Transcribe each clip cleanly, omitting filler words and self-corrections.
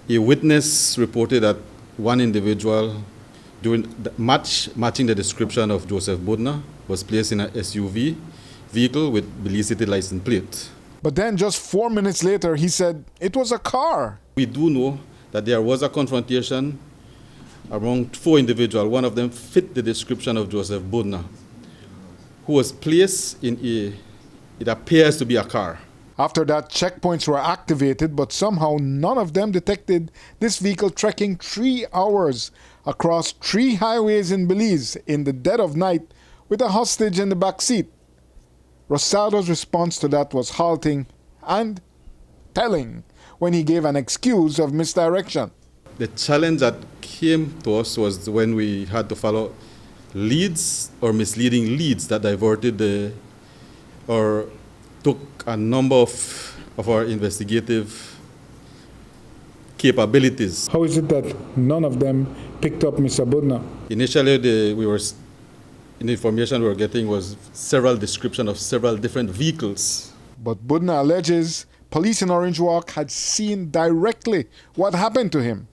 A witness reported that one individual during the matching the description of Joseph Budna was placed in an SUV vehicle with Belize City license plate. But then just 4 minutes later, he said it was a car. We do know that there was a confrontation among 4 individuals. One of them fit the description of Joseph Budna, who was placed in it appears to be a car. After that, checkpoints were activated, but somehow none of them detected this vehicle trekking 3 hours across 3 highways in Belize in the dead of night with a hostage in the back seat. Rosado's response to that was halting and telling when he gave an excuse of misdirection. The challenge that came to us was when we had to follow leads or misleading leads that diverted or took a number of our investigative capabilities. How is it that none of them picked up Mr. Budna? Initially, the information we were getting was several descriptions of several different vehicles. But Budna alleges police in Orange Walk had seen directly what happened to him.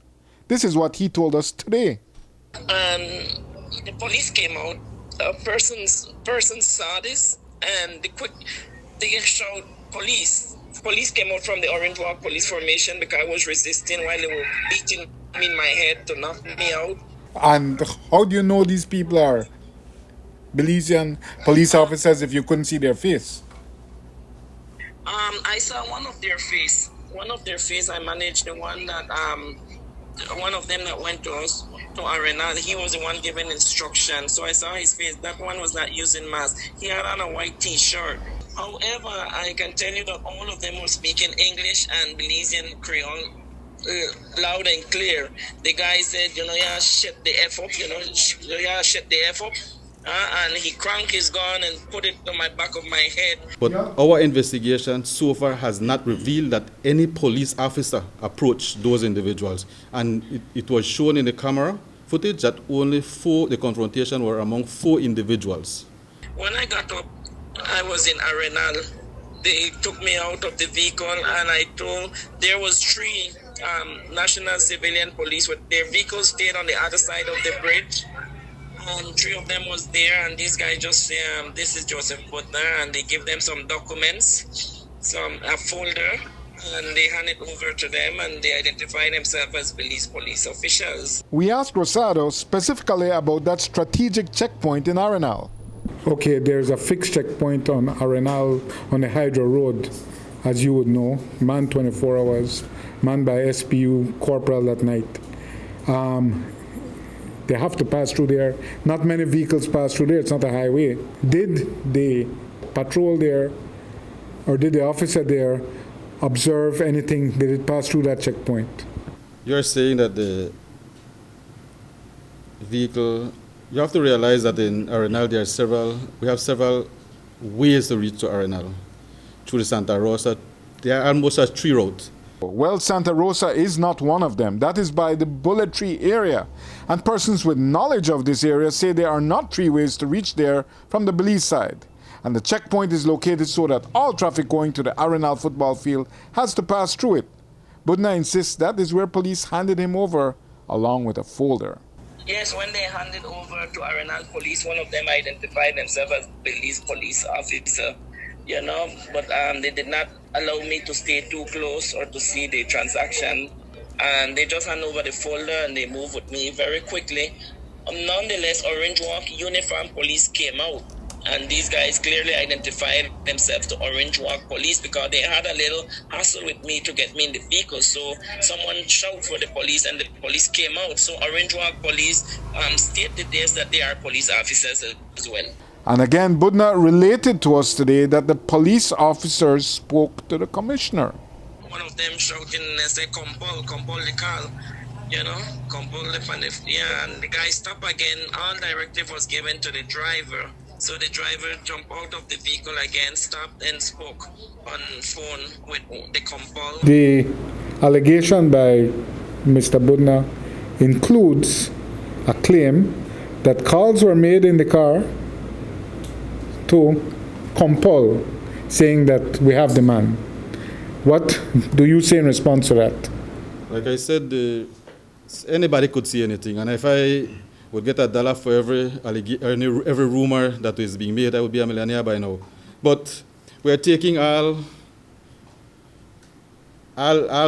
This is what he told us today. The police came out. A person saw this, and they showed police. Police came out from the Orange Walk police formation because I was resisting while they were beating me in my head to knock me out. And how do you know these people are Belizean police officers if you couldn't see their face? I saw one of their face. I managed the one that one of them that went to us to Arenal. He was the one giving instructions, so I saw his face. That one was not using mask. He had on a white T-shirt. However, I can tell you that all of them were speaking English and Belizean Creole loud and clear. The guy said, shut the F up, shut the F up. And he cranked his gun and put it on my back of my head. But our investigation so far has not revealed that any police officer approached those individuals. And it was shown in the camera footage that only the confrontation were among 4 individuals. When I got up, I was in Arenal. They took me out of the vehicle and I told there was 3 national civilian police with their vehicles stayed on the other side of the bridge. And 3 of them was there, and these guys just say, this is Joseph Budna, and they give them some documents, a folder, and they hand it over to them, and they identify themselves as Belize police officials. We asked Rosado specifically about that strategic checkpoint in Arenal. Okay, there's a fixed checkpoint on Arenal on the Hydro Road, as you would know, manned 24 hours, manned by SPU corporal at night. They have to pass through there. Not many vehicles pass through there. It's not a highway. Did the patrol there, or did the officer there observe anything? Did it pass through that checkpoint? You're saying that the vehicle, you have to realize that in Arenal we have several ways to reach to Arenal. Through the Santa Rosa, there are almost a 3 routes. Well, Santa Rosa is not one of them. That is by the Bullet Tree area. And persons with knowledge of this area say there are not 3 ways to reach there from the Belize side. And the checkpoint is located so that all traffic going to the Arenal football field has to pass through it. Budna insists that is where police handed him over along with a folder. Yes, when they handed over to Arenal police, one of them identified themselves as Belize police officer. But they did not allow me to stay too close or to see the transaction. And they just hand over the folder and they move with me very quickly. Nonetheless, Orange Walk uniform police came out. And these guys clearly identified themselves to Orange Walk police because they had a little hassle with me to get me in the vehicle. So someone shouted for the police and the police came out. So Orange Walk police stated this that they are police officers as well. And again, Budna related to us today that the police officers spoke to the commissioner. One of them shouting and say, ComPol the call, ComPol and the guy stopped again. All directive was given to the driver. So the driver jumped out of the vehicle again, stopped and spoke on phone with the ComPol. The allegation by Mr. Budna includes a claim that calls were made in the car to ComPol, saying that we have the man. What do you say in response to that? Like I said, anybody could see anything, and if I would get $1 for every rumor that is being made, I would be a millionaire by now. But we are taking all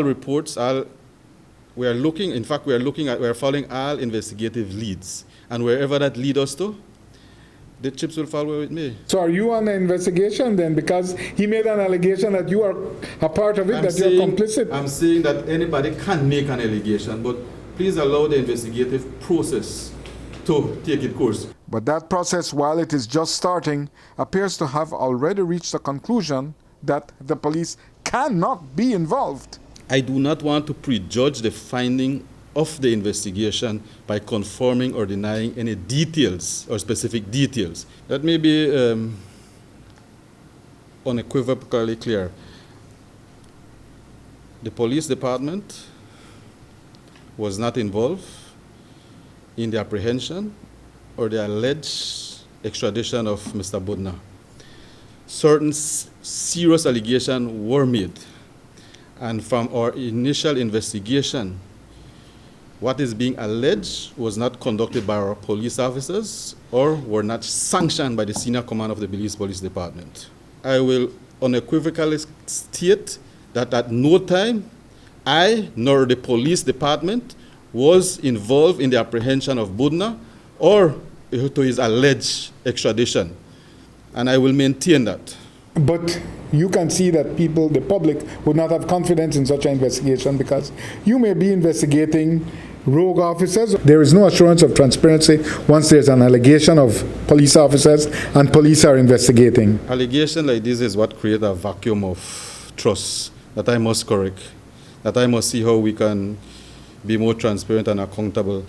reports. We are looking. In fact, we are following all investigative leads, and wherever that leads us to, the chips will fall with me. So are you on the investigation then? Because he made an allegation that you are a part of it, you're complicit. I'm saying that anybody can make an allegation, but please allow the investigative process to take its course. But that process, while it is just starting, appears to have already reached a conclusion that the police cannot be involved. I do not want to prejudge the finding of the investigation by confirming or denying any details or specific details. That may be unequivocally clear. The police department was not involved in the apprehension or the alleged extradition of Mr. Budna. Certain serious allegations were made, and from our initial investigation, what is being alleged was not conducted by our police officers or were not sanctioned by the senior command of the Belize Police Department. I will unequivocally state that at no time I nor the police department was involved in the apprehension of Budna or to his alleged extradition. And I will maintain that. But you can see that people, the public, would not have confidence in such an investigation because you may be investigating rogue officers. There is no assurance of transparency once there's an allegation of police officers and police are investigating. Allegation like this is what creates a vacuum of trust that I must correct, that I must see how we can be more transparent and accountable